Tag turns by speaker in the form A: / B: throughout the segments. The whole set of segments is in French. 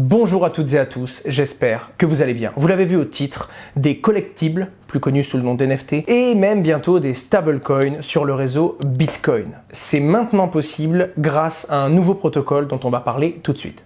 A: Bonjour à toutes et à tous, j'espère que vous allez bien. Vous l'avez vu au titre, des collectibles, plus connus sous le nom d'NFT, et même bientôt des stablecoins sur le réseau Bitcoin. C'est maintenant possible grâce à un nouveau protocole dont on va parler tout de suite.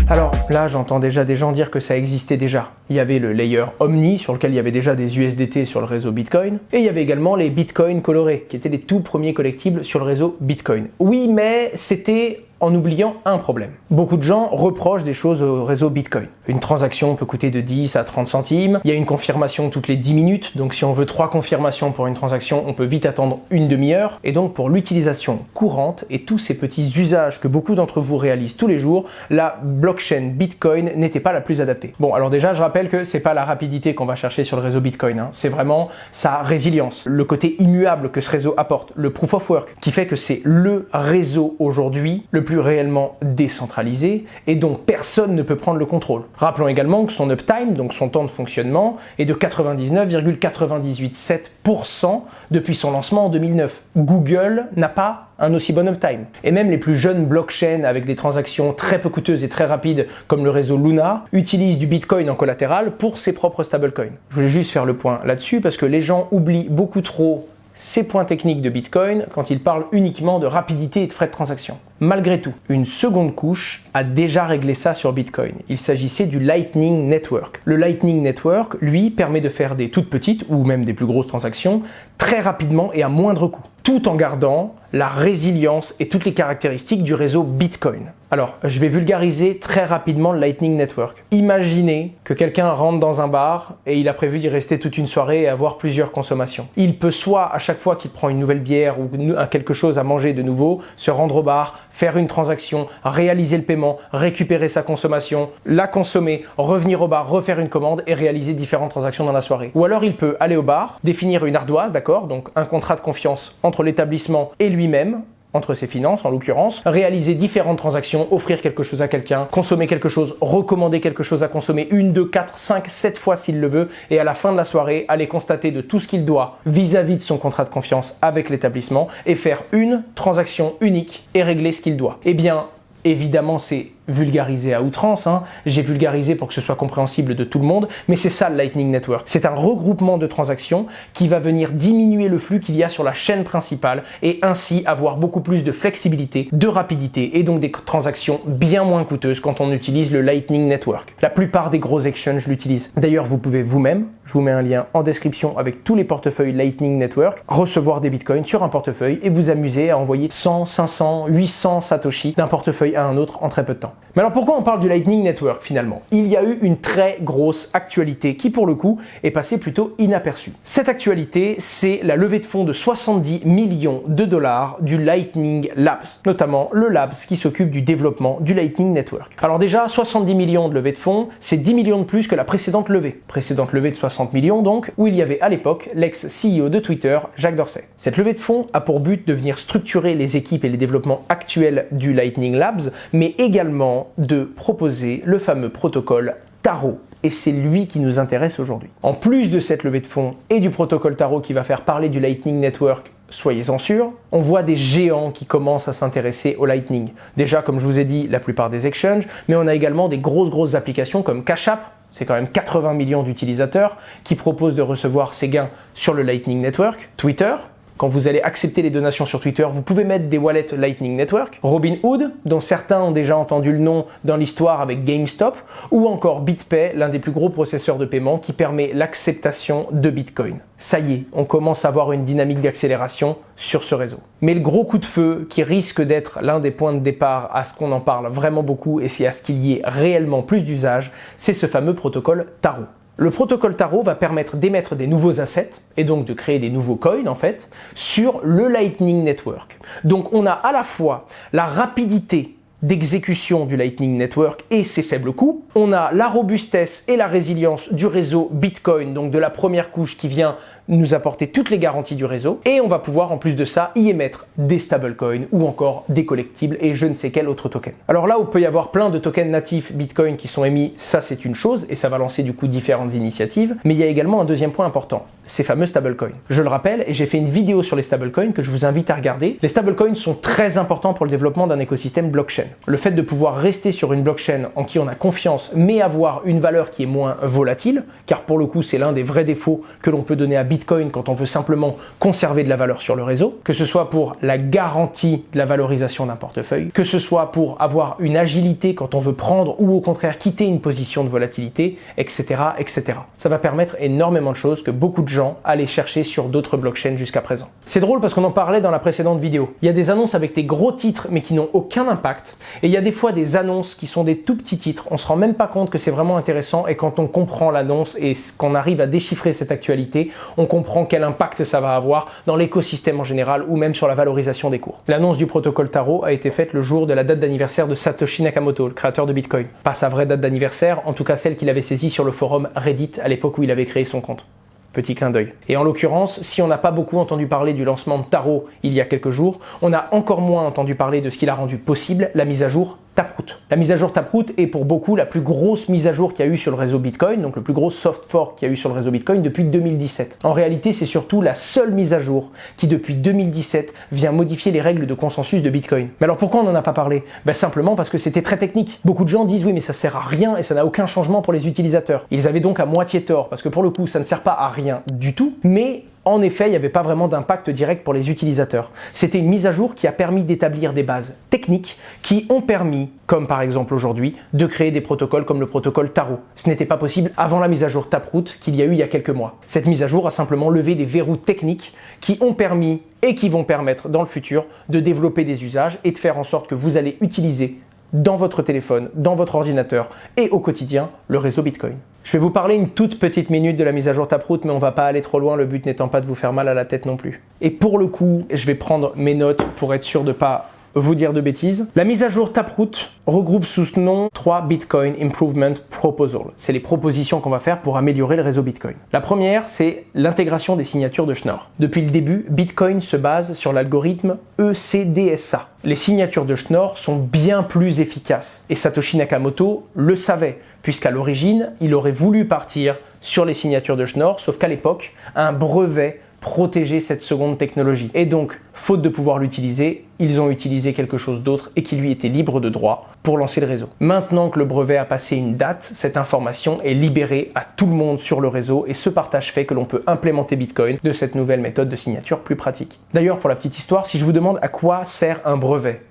A: Alors là, j'entends déjà des gens dire que ça existait déjà. Il y avait le layer Omni sur lequel il y avait déjà des USDT sur le réseau Bitcoin, et il y avait également les Bitcoin colorés, qui étaient les tout premiers collectibles sur le réseau Bitcoin. Oui, mais c'était en oubliant un problème. Beaucoup de gens reprochent des choses au réseau Bitcoin. Une transaction peut coûter de 10 à 30 centimes, il y a une confirmation toutes les 10 minutes, donc si on veut 3 confirmations pour une transaction, on peut vite attendre une demi-heure, et donc pour l'utilisation courante et tous ces petits usages que beaucoup d'entre vous réalisent tous les jours, la blockchain Bitcoin n'était pas la plus adaptée. Bon, alors déjà, je rappelle que c'est pas la rapidité qu'on va chercher sur le réseau Bitcoin, c'est vraiment sa résilience, le côté immuable que ce réseau apporte, le proof of work, qui fait que c'est le réseau aujourd'hui le plus réellement décentralisé et dont personne ne peut prendre le contrôle. Rappelons également que son uptime, donc son temps de fonctionnement, est de 99,987% depuis son lancement en 2009. Google n'a pas un aussi bon uptime. Et même les plus jeunes blockchains avec des transactions très peu coûteuses et très rapides comme le réseau Luna utilisent du Bitcoin en collatéral pour ses propres stablecoins. Je voulais juste faire le point là-dessus parce que les gens oublient beaucoup trop ces points techniques de Bitcoin quand ils parlent uniquement de rapidité et de frais de transaction. Malgré tout, une seconde couche a déjà réglé ça sur Bitcoin. Il s'agissait du Lightning Network. Le Lightning Network, lui, permet de faire des toutes petites ou même des plus grosses transactions très rapidement et à moindre coût, tout en gardant la résilience et toutes les caractéristiques du réseau Bitcoin. Alors, je vais vulgariser très rapidement le Lightning Network. Imaginez que quelqu'un rentre dans un bar et il a prévu d'y rester toute une soirée et avoir plusieurs consommations. Il peut soit, à chaque fois qu'il prend une nouvelle bière ou quelque chose à manger de nouveau, se rendre au bar, faire une transaction, réaliser le paiement, récupérer sa consommation, la consommer, revenir au bar, refaire une commande et réaliser différentes transactions dans la soirée. Ou alors il peut aller au bar, définir une ardoise, d'accord, donc un contrat de confiance entre l'établissement et lui-même, entre ses finances en l'occurrence, réaliser différentes transactions, offrir quelque chose à quelqu'un, consommer quelque chose, recommander quelque chose à consommer 1, 2, 4, 5, 7 fois s'il le veut, et à la fin de la soirée, aller constater de tout ce qu'il doit vis-à-vis de son contrat de confiance avec l'établissement et faire une transaction unique et régler ce qu'il doit. Eh bien, évidemment, c'est vulgarisé à outrance, j'ai vulgarisé pour que ce soit compréhensible de tout le monde, mais c'est ça le Lightning Network. C'est un regroupement de transactions qui va venir diminuer le flux qu'il y a sur la chaîne principale et ainsi avoir beaucoup plus de flexibilité, de rapidité et donc des transactions bien moins coûteuses quand on utilise le Lightning Network. La plupart des gros exchanges l'utilisent. D'ailleurs, vous pouvez vous-même, je vous mets un lien en description avec tous les portefeuilles Lightning Network, recevoir des bitcoins sur un portefeuille et vous amuser à envoyer 100, 500, 800 satoshi d'un portefeuille à un autre en très peu de temps. Mais alors pourquoi on parle du Lightning Network finalement? Il y a eu une très grosse actualité qui pour le coup est passée plutôt inaperçue. Cette actualité, c'est la levée de fonds de 70 millions de dollars du Lightning Labs, notamment le Labs qui s'occupe du développement du Lightning Network. Alors déjà, 70 millions de levée de fonds, c'est 10 millions de plus que la précédente levée. Précédente levée de 60 millions donc, où il y avait à l'époque l'ex-CEO de Twitter, Jack Dorsey. Cette levée de fonds a pour but de venir structurer les équipes et les développements actuels du Lightning Labs, mais également de proposer le fameux protocole Taro. Et c'est lui qui nous intéresse aujourd'hui. En plus de cette levée de fonds et du protocole Taro qui va faire parler du Lightning Network, soyez-en sûrs, on voit des géants qui commencent à s'intéresser au Lightning. Déjà, comme je vous ai dit, la plupart des exchanges, mais on a également des grosses applications comme Cash App, c'est quand même 80 millions d'utilisateurs qui proposent de recevoir ces gains sur le Lightning Network, Twitter. Quand vous allez accepter les donations sur Twitter, vous pouvez mettre des wallets Lightning Network, Robinhood, dont certains ont déjà entendu le nom dans l'histoire avec GameStop, ou encore BitPay, l'un des plus gros processeurs de paiement qui permet l'acceptation de Bitcoin. Ça y est, on commence à avoir une dynamique d'accélération sur ce réseau. Mais le gros coup de feu qui risque d'être l'un des points de départ à ce qu'on en parle vraiment beaucoup et c'est à ce qu'il y ait réellement plus d'usage, c'est ce fameux protocole Taro. Le protocole Taro va permettre d'émettre des nouveaux assets et donc de créer des nouveaux coins en fait sur le Lightning Network. Donc on a à la fois la rapidité d'exécution du Lightning Network et ses faibles coûts. On a la robustesse et la résilience du réseau Bitcoin, donc de la première couche qui vient nous apporter toutes les garanties du réseau et on va pouvoir en plus de ça y émettre des stablecoins ou encore des collectibles et je ne sais quel autre token. Alors là où peut y avoir plein de tokens natifs Bitcoin qui sont émis, ça c'est une chose et ça va lancer du coup différentes initiatives, mais il y a également un deuxième point important, ces fameux stablecoins. Je le rappelle et j'ai fait une vidéo sur les stablecoins que je vous invite à regarder. Les stablecoins sont très importants pour le développement d'un écosystème blockchain. Le fait de pouvoir rester sur une blockchain en qui on a confiance mais avoir une valeur qui est moins volatile, car pour le coup c'est l'un des vrais défauts que l'on peut donner à Bitcoin quand on veut simplement conserver de la valeur sur le réseau, que ce soit pour la garantie de la valorisation d'un portefeuille, que ce soit pour avoir une agilité quand on veut prendre ou au contraire quitter une position de volatilité, etc., etc. Ça va permettre énormément de choses que beaucoup de gens allaient chercher sur d'autres blockchains jusqu'à présent. C'est drôle parce qu'on en parlait dans la précédente vidéo. Il y a des annonces avec des gros titres mais qui n'ont aucun impact et il y a des fois des annonces qui sont des tout petits titres. On se rend même pas compte que c'est vraiment intéressant et quand on comprend l'annonce et qu'on arrive à déchiffrer cette actualité, on comprend quel impact ça va avoir dans l'écosystème en général ou même sur la valorisation des cours. L'annonce du protocole Taro a été faite le jour de la date d'anniversaire de Satoshi Nakamoto, le créateur de Bitcoin. Pas sa vraie date d'anniversaire, en tout cas celle qu'il avait saisie sur le forum Reddit à l'époque où il avait créé son compte. Petit clin d'œil. Et en l'occurrence, si on n'a pas beaucoup entendu parler du lancement de Taro il y a quelques jours, on a encore moins entendu parler de ce qu'il a rendu possible, la mise à jour Taproot. La mise à jour Taproot est pour beaucoup la plus grosse mise à jour qu'il y a eu sur le réseau Bitcoin, donc le plus gros soft fork qu'il y a eu sur le réseau Bitcoin depuis 2017. En réalité, c'est surtout la seule mise à jour qui depuis 2017 vient modifier les règles de consensus de Bitcoin. Mais alors pourquoi on n'en a pas parlé? Simplement parce que c'était très technique. Beaucoup de gens disent oui mais ça sert à rien et ça n'a aucun changement pour les utilisateurs. Ils avaient donc à moitié tort parce que pour le coup ça ne sert pas à rien du tout, mais en effet, il n'y avait pas vraiment d'impact direct pour les utilisateurs. C'était une mise à jour qui a permis d'établir des bases techniques qui ont permis, comme par exemple aujourd'hui, de créer des protocoles comme le protocole Taro. Ce n'était pas possible avant la mise à jour Taproot qu'il y a eu il y a quelques mois. Cette mise à jour a simplement levé des verrous techniques qui ont permis et qui vont permettre dans le futur de développer des usages et de faire en sorte que vous allez utiliser dans votre téléphone, dans votre ordinateur et au quotidien le réseau Bitcoin. Je vais vous parler une toute petite minute de la mise à jour Taproot, mais on va pas aller trop loin, le but n'étant pas de vous faire mal à la tête non plus. Et pour le coup, je vais prendre mes notes pour être sûr de pas vous dire de bêtises. La mise à jour Taproot regroupe sous ce nom 3 Bitcoin Improvement Proposals. C'est les propositions qu'on va faire pour améliorer le réseau Bitcoin. La première, c'est l'intégration des signatures de Schnorr. Depuis le début, Bitcoin se base sur l'algorithme ECDSA. Les signatures de Schnorr sont bien plus efficaces. Et Satoshi Nakamoto le savait, puisqu'à l'origine, il aurait voulu partir sur les signatures de Schnorr, sauf qu'à l'époque, un brevet protéger cette seconde technologie. Et donc, faute de pouvoir l'utiliser, ils ont utilisé quelque chose d'autre et qui lui était libre de droit pour lancer le réseau. Maintenant que le brevet a passé une date, cette information est libérée à tout le monde sur le réseau et ce partage fait que l'on peut implémenter Bitcoin de cette nouvelle méthode de signature plus pratique. D'ailleurs, pour la petite histoire, si je vous demande à quoi sert un brevet,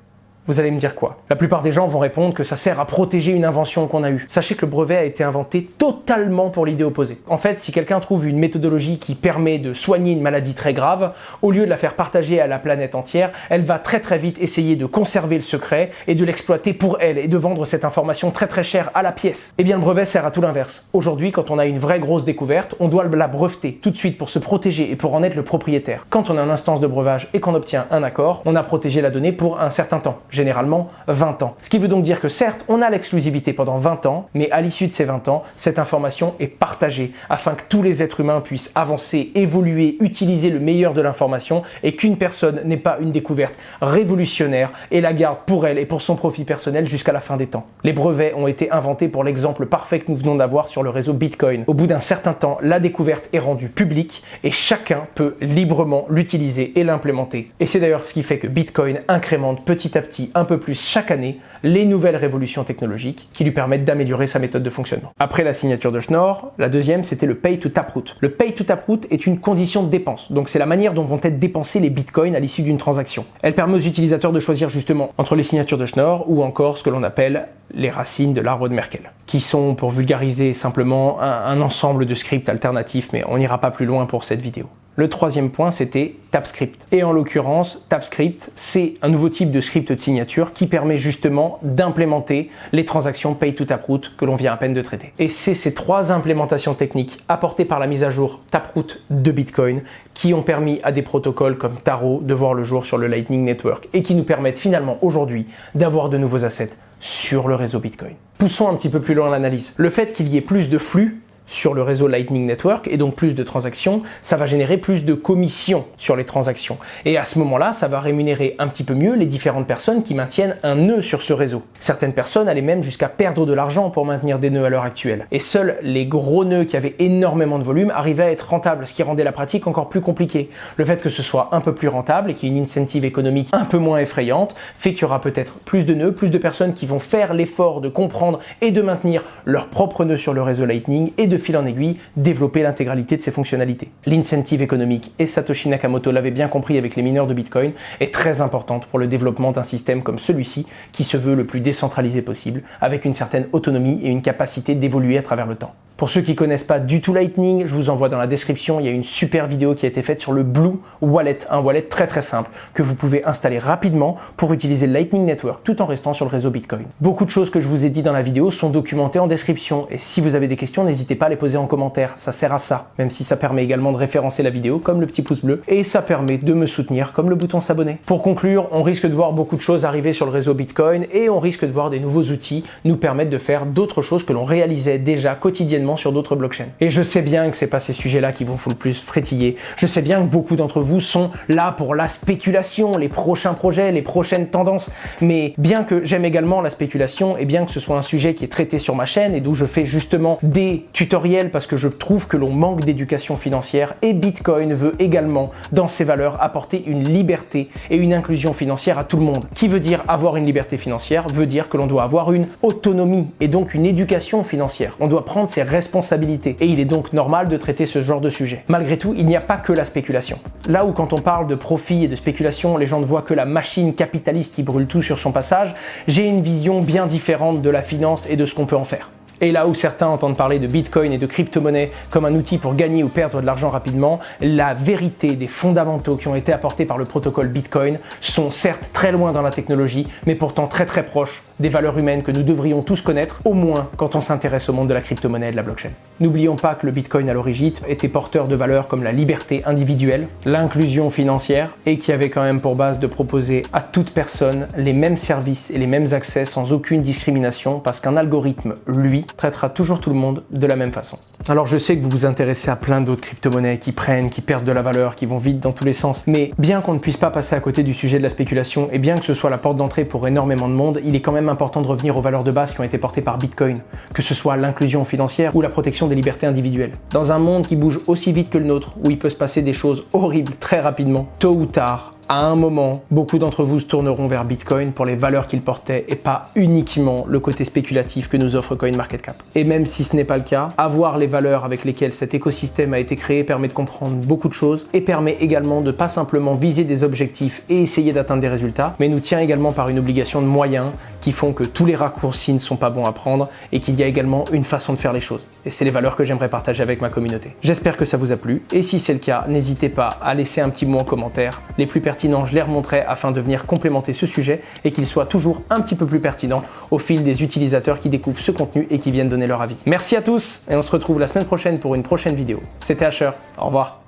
A: vous allez me dire quoi? La plupart des gens vont répondre que ça sert à protéger une invention qu'on a eue. Sachez que le brevet a été inventé totalement pour l'idée opposée. En fait, si quelqu'un trouve une méthodologie qui permet de soigner une maladie très grave, au lieu de la faire partager à la planète entière, elle va très vite essayer de conserver le secret et de l'exploiter pour elle et de vendre cette information très cher à la pièce. Eh bien, le brevet sert à tout l'inverse. Aujourd'hui, quand on a une vraie grosse découverte, on doit la breveter tout de suite pour se protéger et pour en être le propriétaire. Quand on a une instance de breuvage et qu'on obtient un accord, on a protégé la donnée pour un certain temps. Généralement 20 ans. Ce qui veut donc dire que certes, on a l'exclusivité pendant 20 ans, mais à l'issue de ces 20 ans, cette information est partagée afin que tous les êtres humains puissent avancer, évoluer, utiliser le meilleur de l'information et qu'une personne n'ait pas une découverte révolutionnaire et la garde pour elle et pour son profit personnel jusqu'à la fin des temps. Les brevets ont été inventés pour l'exemple parfait que nous venons d'avoir sur le réseau Bitcoin. Au bout d'un certain temps, la découverte est rendue publique et chacun peut librement l'utiliser et l'implémenter. Et c'est d'ailleurs ce qui fait que Bitcoin incrémente petit à petit un peu plus chaque année les nouvelles révolutions technologiques qui lui permettent d'améliorer sa méthode de fonctionnement. Après la signature de Schnorr, la deuxième c'était le Pay to Taproot. Le Pay to Taproot est une condition de dépense, donc c'est la manière dont vont être dépensés les bitcoins à l'issue d'une transaction. Elle permet aux utilisateurs de choisir justement entre les signatures de Schnorr ou encore ce que l'on appelle les racines de l'arbre de Merkle, qui sont, pour vulgariser simplement, un ensemble de scripts alternatifs, mais on n'ira pas plus loin pour cette vidéo. Le troisième point, c'était TapScript. Et en l'occurrence, TapScript, c'est un nouveau type de script de signature qui permet justement d'implémenter les transactions Pay to Taproot que l'on vient à peine de traiter. Et c'est ces 3 implémentations techniques apportées par la mise à jour Taproot de Bitcoin qui ont permis à des protocoles comme Taro de voir le jour sur le Lightning Network et qui nous permettent finalement aujourd'hui d'avoir de nouveaux assets sur le réseau Bitcoin. Poussons un petit peu plus loin l'analyse. Le fait qu'il y ait plus de flux sur le réseau Lightning Network et donc plus de transactions, ça va générer plus de commissions sur les transactions. Et à ce moment-là, ça va rémunérer un petit peu mieux les différentes personnes qui maintiennent un nœud sur ce réseau. Certaines personnes allaient même jusqu'à perdre de l'argent pour maintenir des nœuds à l'heure actuelle. Et seuls les gros nœuds qui avaient énormément de volume arrivaient à être rentables, ce qui rendait la pratique encore plus compliquée. Le fait que ce soit un peu plus rentable et qu'il y ait une incentive économique un peu moins effrayante fait qu'il y aura peut-être plus de nœuds, plus de personnes qui vont faire l'effort de comprendre et de maintenir leur propre nœud sur le réseau Lightning et de fil en aiguille développer l'intégralité de ses fonctionnalités. L'incentive économique, et Satoshi Nakamoto l'avait bien compris avec les mineurs de Bitcoin, est très importante pour le développement d'un système comme celui-ci qui se veut le plus décentralisé possible, avec une certaine autonomie et une capacité d'évoluer à travers le temps. Pour ceux qui connaissent pas du tout Lightning, je vous envoie dans la description, il y a une super vidéo qui a été faite sur le Blue Wallet, un wallet très très simple que vous pouvez installer rapidement pour utiliser le Lightning Network tout en restant sur le réseau Bitcoin. Beaucoup de choses que je vous ai dit dans la vidéo sont documentées en description et si vous avez des questions, n'hésitez pas à les poser en commentaire, ça sert à ça, même si ça permet également de référencer la vidéo comme le petit pouce bleu et ça permet de me soutenir comme le bouton s'abonner. Pour conclure, on risque de voir beaucoup de choses arriver sur le réseau Bitcoin et on risque de voir des nouveaux outils nous permettre de faire d'autres choses que l'on réalisait déjà quotidiennement sur d'autres blockchains. Et je sais bien que c'est pas ces sujets-là qui vont vous le plus frétiller. Je sais bien que beaucoup d'entre vous sont là pour la spéculation, les prochains projets, les prochaines tendances. Mais bien que j'aime également la spéculation et bien que ce soit un sujet qui est traité sur ma chaîne et d'où je fais justement des tutoriels parce que je trouve que l'on manque d'éducation financière et Bitcoin veut également, dans ses valeurs, apporter une liberté et une inclusion financière à tout le monde. Qui veut dire avoir une liberté financière veut dire que l'on doit avoir une autonomie et donc une éducation financière. On doit prendre ses responsabilités et il est donc normal de traiter ce genre de sujet. Malgré tout, il n'y a pas que la spéculation. Là où quand on parle de profit et de spéculation, les gens ne voient que la machine capitaliste qui brûle tout sur son passage, j'ai une vision bien différente de la finance et de ce qu'on peut en faire. Et là où certains entendent parler de Bitcoin et de crypto-monnaie comme un outil pour gagner ou perdre de l'argent rapidement, la vérité des fondamentaux qui ont été apportés par le protocole Bitcoin sont certes très loin dans la technologie, mais pourtant très très proches des valeurs humaines que nous devrions tous connaître, au moins quand on s'intéresse au monde de la crypto-monnaie et de la blockchain. N'oublions pas que le Bitcoin à l'origine était porteur de valeurs comme la liberté individuelle, l'inclusion financière et qui avait quand même pour base de proposer à toute personne les mêmes services et les mêmes accès sans aucune discrimination parce qu'un algorithme, lui, traitera toujours tout le monde de la même façon. Alors je sais que vous vous intéressez à plein d'autres crypto-monnaies qui prennent, qui perdent de la valeur, qui vont vite dans tous les sens, mais bien qu'on ne puisse pas passer à côté du sujet de la spéculation et bien que ce soit la porte d'entrée pour énormément de monde, il est quand même important de revenir aux valeurs de base qui ont été portées par Bitcoin, que ce soit l'inclusion financière ou la protection des libertés individuelles. Dans un monde qui bouge aussi vite que le nôtre, où il peut se passer des choses horribles très rapidement, tôt ou tard, à un moment, beaucoup d'entre vous se tourneront vers Bitcoin pour les valeurs qu'il portait et pas uniquement le côté spéculatif que nous offre CoinMarketCap. Et même si ce n'est pas le cas, avoir les valeurs avec lesquelles cet écosystème a été créé permet de comprendre beaucoup de choses et permet également de pas simplement viser des objectifs et essayer d'atteindre des résultats, mais nous tient également par une obligation de moyens qui font que tous les raccourcis ne sont pas bons à prendre et qu'il y a également une façon de faire les choses. Et c'est les valeurs que j'aimerais partager avec ma communauté. J'espère que ça vous a plu et si c'est le cas, n'hésitez pas à laisser un petit mot en commentaire. Les plus pertinents, je les remonterai afin de venir complémenter ce sujet et qu'il soit toujours un petit peu plus pertinent au fil des utilisateurs qui découvrent ce contenu et qui viennent donner leur avis. Merci à tous et on se retrouve la semaine prochaine pour une prochaine vidéo. C'était Asher, au revoir.